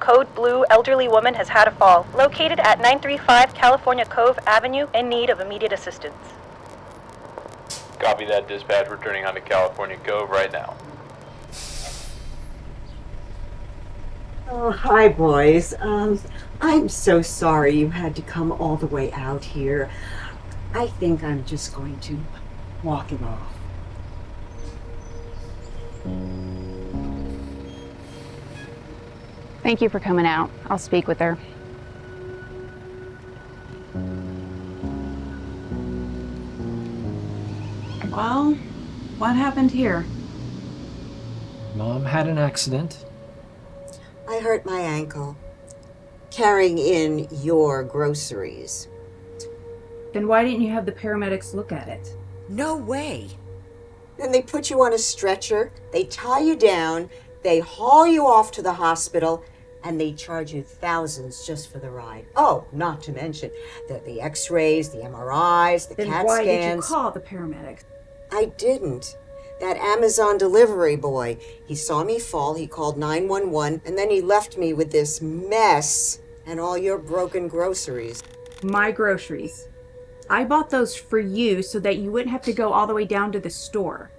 code blue elderly woman has had a fall, located at 935 California Cove Avenue, in need of immediate assistance. Copy that, dispatch. Returning onto California Cove right now. Oh, hi, boys. I'm so sorry you had to come all the way out here. I think I'm just going to walk him off. Thank you for coming out. I'll speak with her. Well, what happened here? Mom had an accident. I hurt my ankle carrying in your groceries. Then why didn't you have the paramedics look at it? No way. Then they put you on a stretcher, they tie you down, they haul you off to the hospital, and they charge you thousands just for the ride. Oh, not to mention the x-rays, the MRIs, the CAT scans. Then why did you call the paramedics? I didn't. That Amazon delivery boy, he saw me fall, he called 911, and then he left me with this mess and all your broken groceries. My groceries. I bought those for you so that you wouldn't have to go all the way down to the store.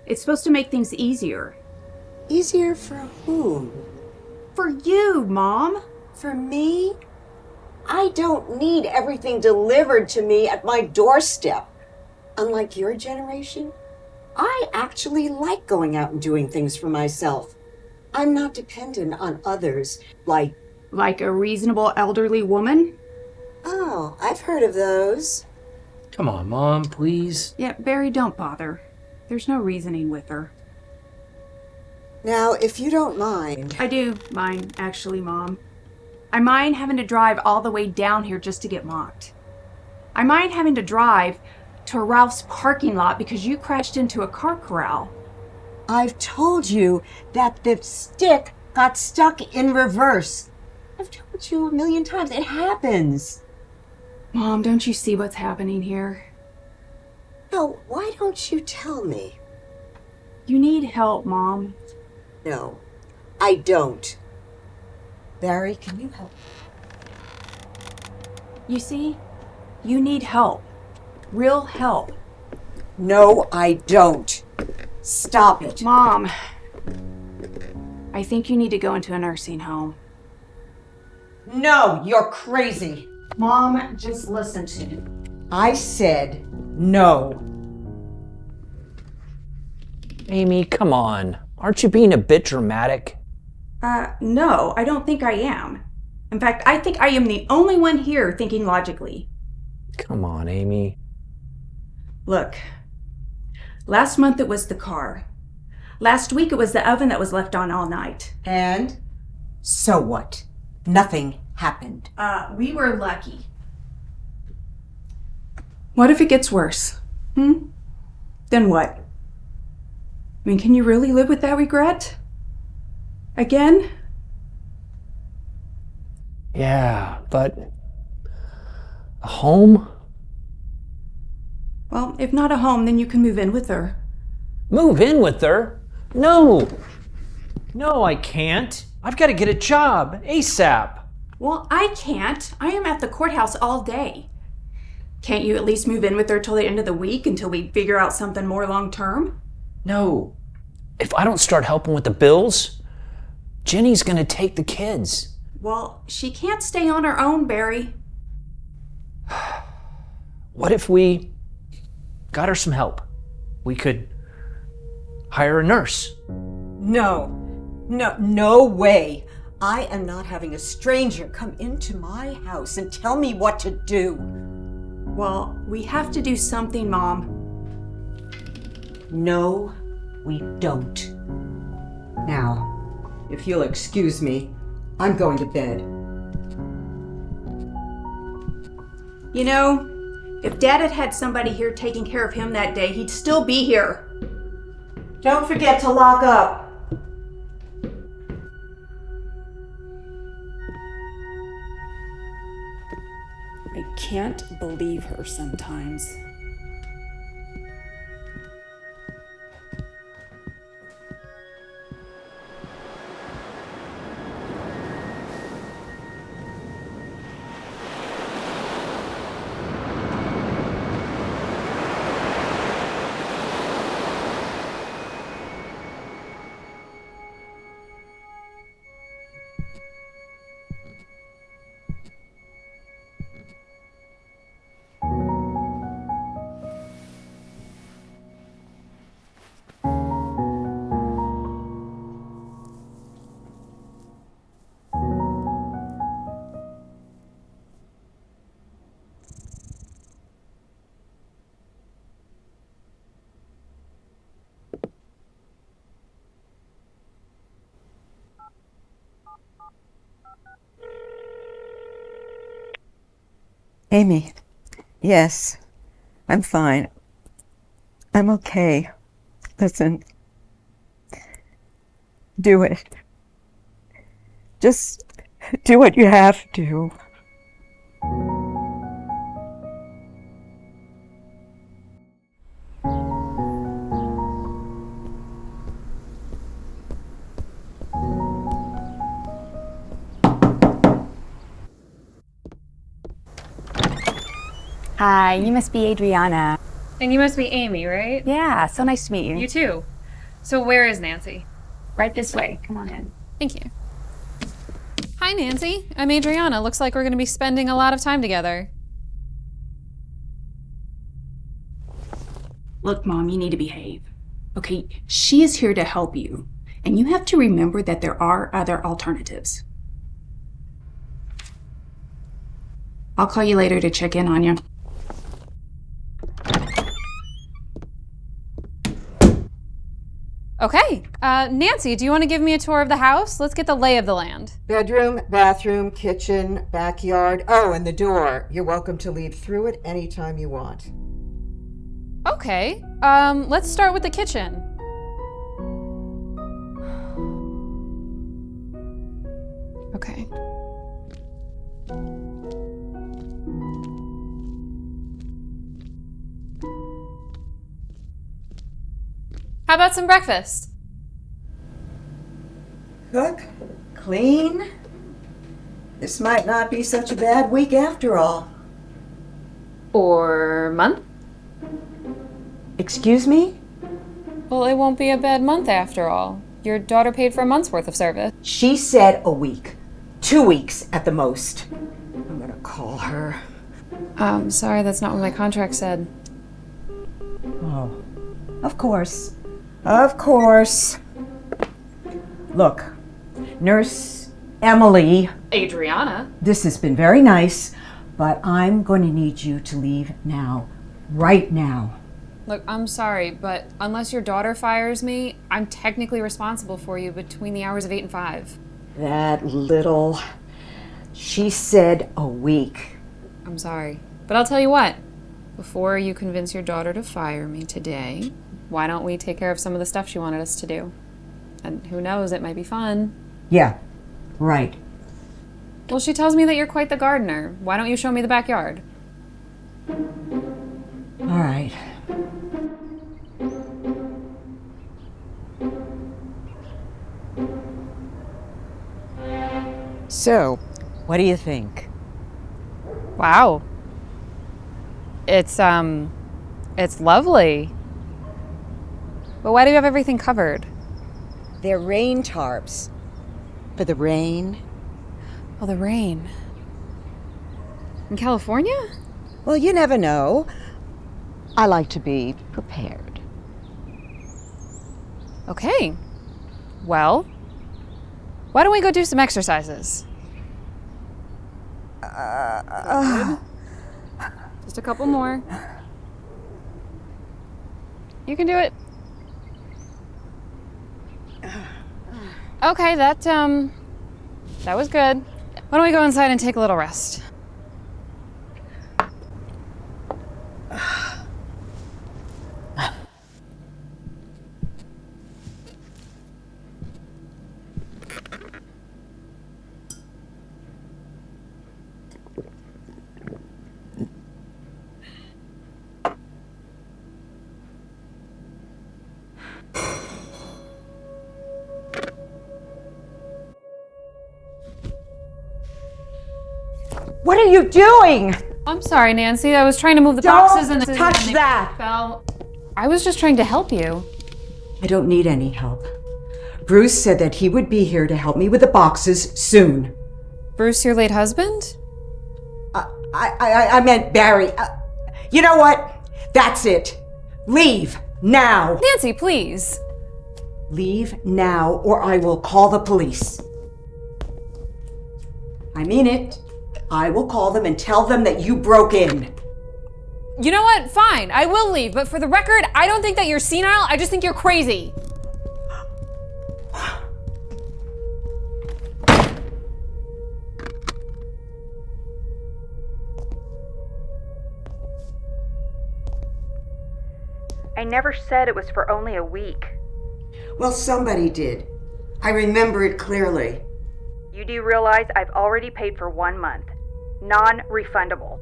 It's supposed to make things easier. Easier for whom? For you, Mom. For me? I don't need everything delivered to me at my doorstep. Unlike your generation, I actually like going out and doing things for myself. I'm not dependent on others, like... Like a reasonable elderly woman? Oh, I've heard of those. Come on, Mom, please. Yeah, Barry, don't bother. There's no reasoning with her. Now, if you don't mind... I do mind, actually, Mom. I mind having to drive all the way down here just to get mocked. I mind having to drive to a Ralph's parking lot because you crashed into a car corral. I've told you that the stick got stuck in reverse. I've told you 1,000,000 times. It happens. Mom, don't you see what's happening here? No, why don't you tell me? You need help, Mom. No, I don't. Barry, can you help? You see? You need help. Real help. No, I don't. Stop it. Mom, I think you need to go into a nursing home. No, you're crazy. Mom, just listen to me. I said no. Amy, come on. Aren't you being a bit dramatic? No, I don't think I am. In fact, I think I am the only one here thinking logically. Come on, Amy. Look, last month it was the car. Last week it was the oven that was left on all night. And? So what? Nothing happened. We were lucky. What if it gets worse? Then what? I mean, can you really live with that regret? Again? Yeah, but... a home? Well, if not a home, then you can move in with her. Move in with her? No! No, I can't. I've got to get a job, ASAP. Well, I can't. I am at the courthouse all day. Can't you at least move in with her till the end of the week until we figure out something more long-term? No. If I don't start helping with the bills, Jenny's going to take the kids. Well, she can't stay on her own, Barry. What if we got her some help? We could hire a nurse. No way. I am not having a stranger come into my house and tell me what to do. Well, we have to do something, Mom. No, we don't. Now, if you'll excuse me, I'm going to bed. You know, if Dad had had somebody here taking care of him that day, he'd still be here. Don't forget to lock up. I can't believe her sometimes. Amy, yes, I'm fine. I'm okay. Listen, do it. Just do what you have to. Hi, you must be Adriana. And you must be Amy, right? Yeah, so nice to meet you. You too. So where is Nancy? Right this way. Come on in. Thank you. Hi, Nancy. I'm Adriana. Looks like we're going to be spending a lot of time together. Look, Mom, you need to behave. Okay, she is here to help you. And you have to remember that there are other alternatives. I'll call you later to check in on you. Okay. Nancy, do you want to give me a tour of the house? Let's get the lay of the land. Bedroom, bathroom, kitchen, backyard. Oh, and the door. You're welcome to leave through it anytime you want. Okay. Let's start with the kitchen. Okay. How about some breakfast? Cook, clean. This might not be such a bad week after all. Or month? Excuse me? Well, it won't be a bad month after all. Your daughter paid for a month's worth of service. She said a week. 2 weeks at the most. I'm gonna call her. Sorry, that's not what my contract said. Oh, of course. Of course. Look, Nurse Emily. Adriana? This has been very nice, but I'm going to need you to leave now. Right now. Look, I'm sorry, but unless your daughter fires me, I'm technically responsible for you between the hours of 8 and 5. That little... She said a week. I'm sorry. But I'll tell you what. Before you convince your daughter to fire me today, why don't we take care of some of the stuff she wanted us to do? And who knows, it might be fun. Yeah, right. Well, she tells me that you're quite the gardener. Why don't you show me the backyard? All right. So, what do you think? Wow. It's lovely. But why do you have everything covered? They're rain tarps. For the rain. Oh, the rain. In California? Well, you never know. I like to be prepared. Okay. Well, why don't we go do some exercises? Just a couple more. You can do it. Okay, that was good. Why don't we go inside and take a little rest? What are you doing? I'm sorry, Nancy. I was trying to move the Don't boxes and touch they that. fell. I was just trying to help you. I don't need any help. Bruce said that he would be here to help me with the boxes soon. Bruce, your late husband? I meant Barry. You know what? That's it. Leave now. Nancy, please. Leave now or I will call the police. I mean it. I will call them and tell them that you broke in. You know what? Fine. I will leave. But for the record, I don't think that you're senile. I just think you're crazy. I never said it was for only a week. Well, somebody did. I remember it clearly. You do realize I've already paid for 1 month. Non-refundable.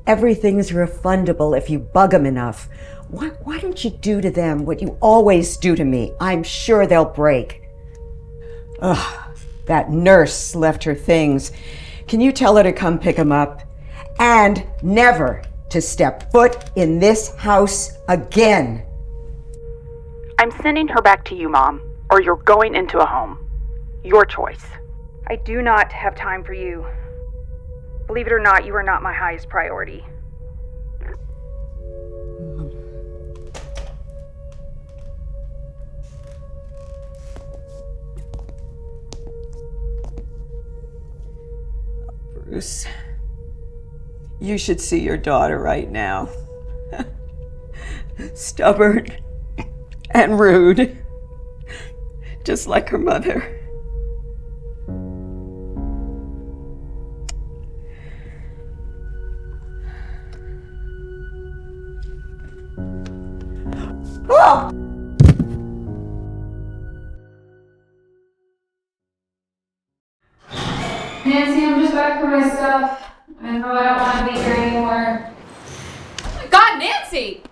Everything's refundable if you bug them enough. Why don't you do to them what you always do to me? I'm sure they'll break. Ugh, that nurse left her things. Can you tell her to come pick them up? And never to step foot in this house again. I'm sending her back to you, Mom, or you're going into a home. Your choice. I do not have time for you. Believe it or not, you are not my highest priority. Bruce, you should see your daughter right now. Stubborn and rude, just like her mother. Oh! Nancy, I'm just back for my stuff. I know I don't want to be here anymore. Oh my God, Nancy!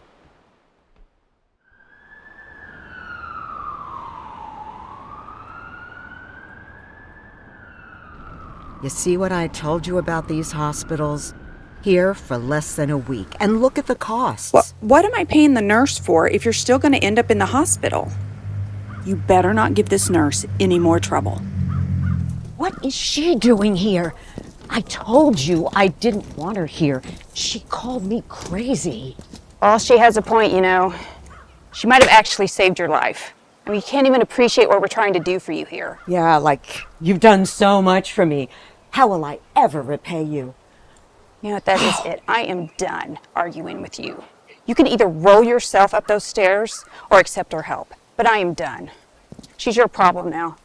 You see what I told you about these hospitals? Here for less than a week. And look at the costs. What am I paying the nurse for if you're still going to end up in the hospital? You better not give this nurse any more trouble. What is she doing here? I told you I didn't want her here. She called me crazy. Well, she has a point, you know. She might have actually saved your life. I mean, you can't even appreciate what we're trying to do for you here. Yeah, like, you've done so much for me. How will I ever repay you? You know what, that is it. I am done arguing with you. You can either roll yourself up those stairs or accept our help. But I am done. She's your problem now.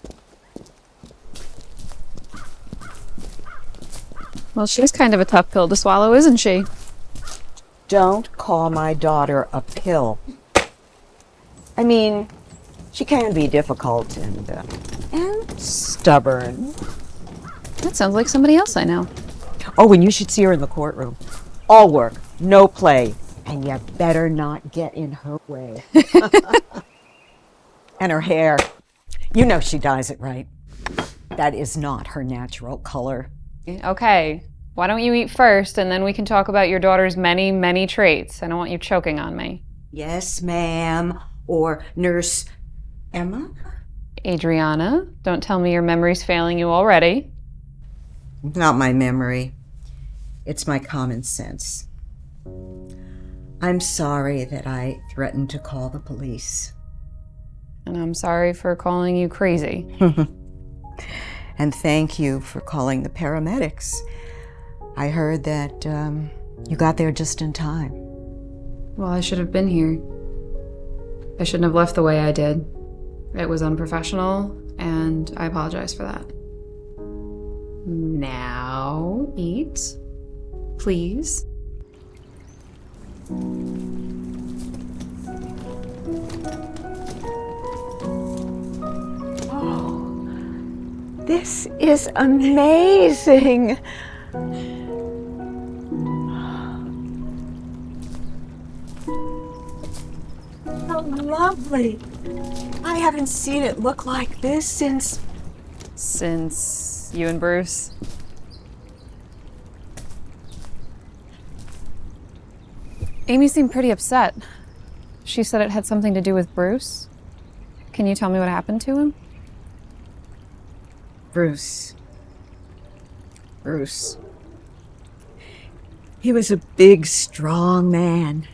Well, she's kind of a tough pill to swallow, isn't she? Don't call my daughter a pill. I mean, she can be difficult and stubborn. That sounds like somebody else I know. Oh, and you should see her in the courtroom. All work, no play. And you better not get in her way. And her hair. You know she dyes it, right? That is not her natural color. Okay, why don't you eat first and then we can talk about your daughter's many, many traits. I don't want you choking on me. Yes, ma'am. Or Nurse Emma? Adriana, don't tell me your memory's failing you already. Not my memory. It's my common sense. I'm sorry that I threatened to call the police. And I'm sorry for calling you crazy. And thank you for calling the paramedics. I heard that you got there just in time. Well, I should have been here. I shouldn't have left the way I did. It was unprofessional, and I apologize for that. Now, eat, please. This is amazing. So lovely. I haven't seen it look like this since... Since you and Bruce? Amy seemed pretty upset. She said it had something to do with Bruce. Can you tell me what happened to him? Bruce. He was a big, strong man,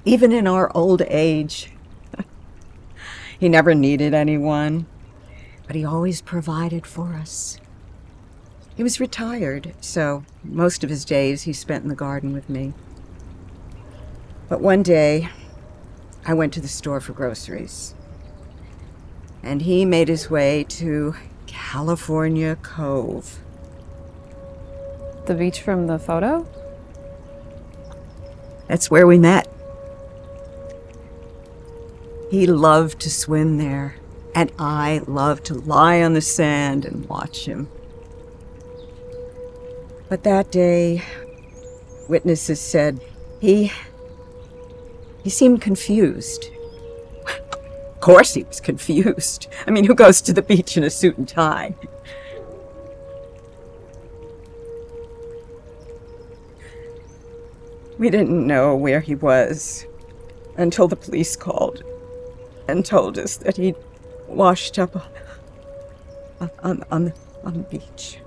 even in our old age. He never needed anyone, but he always provided for us. He was retired, so most of his days he spent in the garden with me. But one day, I went to the store for groceries, and he made his way to California Cove. The beach from the photo? That's where we met. He loved to swim there, and I loved to lie on the sand and watch him. But that day, witnesses said he seemed confused. Of course he was confused. I mean, who goes to the beach in a suit and tie? We didn't know where he was until the police called and told us that he'd washed up on the beach.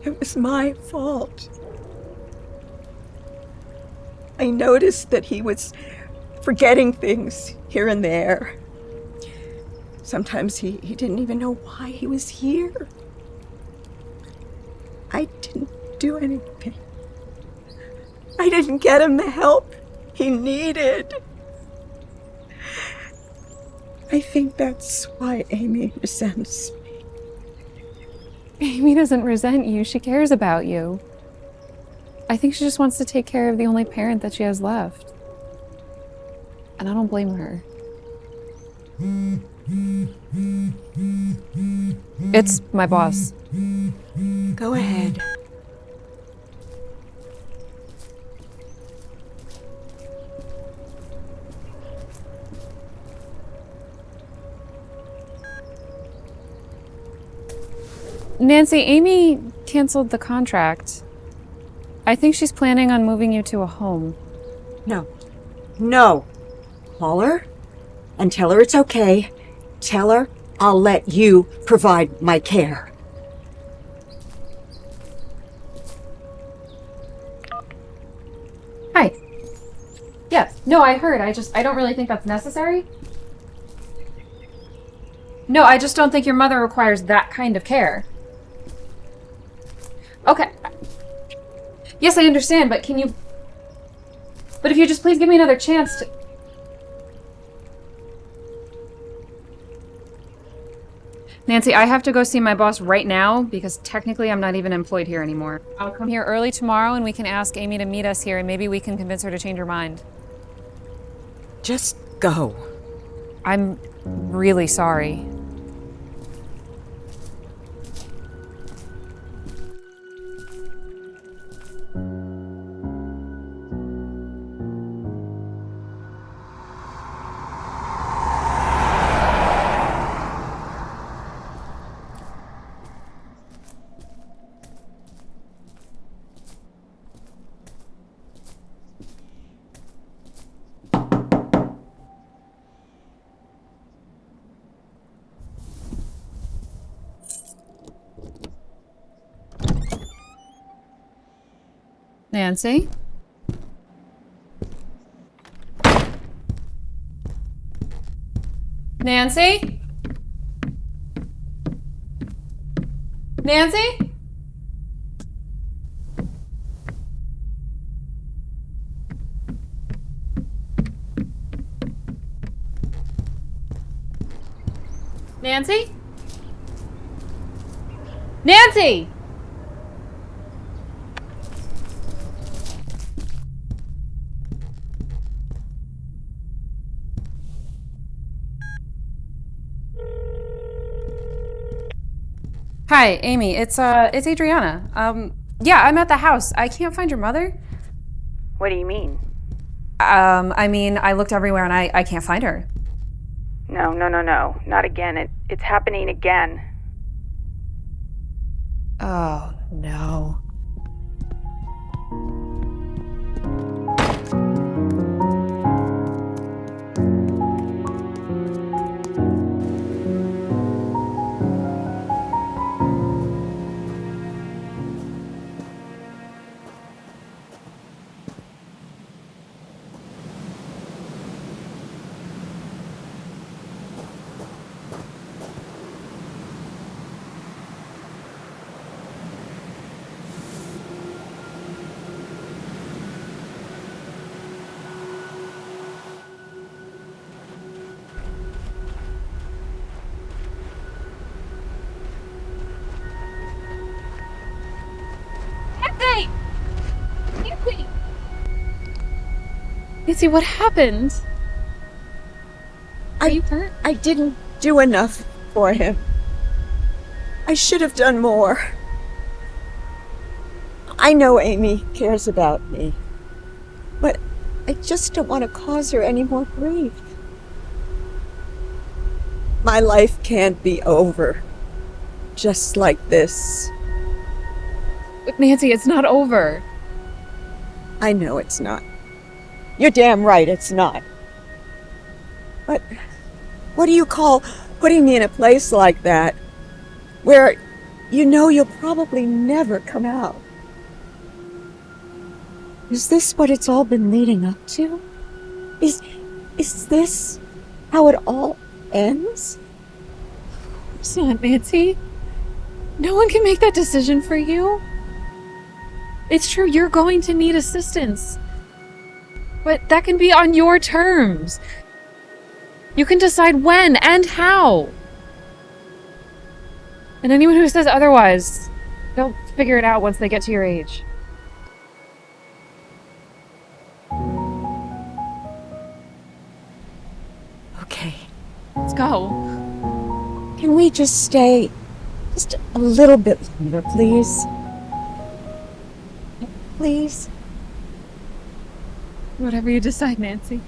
It was my fault. I noticed that he was forgetting things here and there. Sometimes he didn't even know why he was here. I didn't do anything. I didn't get him the help he needed. I think that's why Amy resents me. Amy doesn't resent you. She cares about you. I think she just wants to take care of the only parent that she has left. And I don't blame her. It's my boss. Go ahead. Nancy, Amy canceled the contract. I think she's planning on moving you to a home. No. Call her and tell her it's okay. Tell her I'll let you provide my care. Hi. Yes. No, I heard. I don't really think that's necessary. No, I just don't think your mother requires that kind of care. Okay. Yes, I understand, but can you... But if you just please give me another chance to... Nancy, I have to go see my boss right now because technically I'm not even employed here anymore. I'll come here early tomorrow and we can ask Amy to meet us here and maybe we can convince her to change her mind. Just go. I'm really sorry. Nancy? Nancy? Nancy? Nancy? Nancy! Hi, Amy. It's Adriana. Yeah, I'm at the house. I can't find your mother. What do you mean? I mean, I looked everywhere and I can't find her. No. Not again. It's happening again. Oh, no. Nancy, what happened? Are I- you hurt? I didn't do enough for him. I should have done more. I know Amy cares about me, but I just don't want to cause her any more grief. My life can't be over just like this. But Nancy, it's not over. I know it's not. You're damn right it's not. But what do you call putting me in a place like that, where you know you'll probably never come out? Is this what it's all been leading up to? Is this how it all ends? It's not, Nancy. No one can make that decision for you. It's true, you're going to need assistance. But that can be on your terms. You can decide when and how. And anyone who says otherwise, they'll figure it out once they get to your age. Okay. Let's go. Can we just stay just a little bit longer, please? Please? Whatever you decide, Nancy.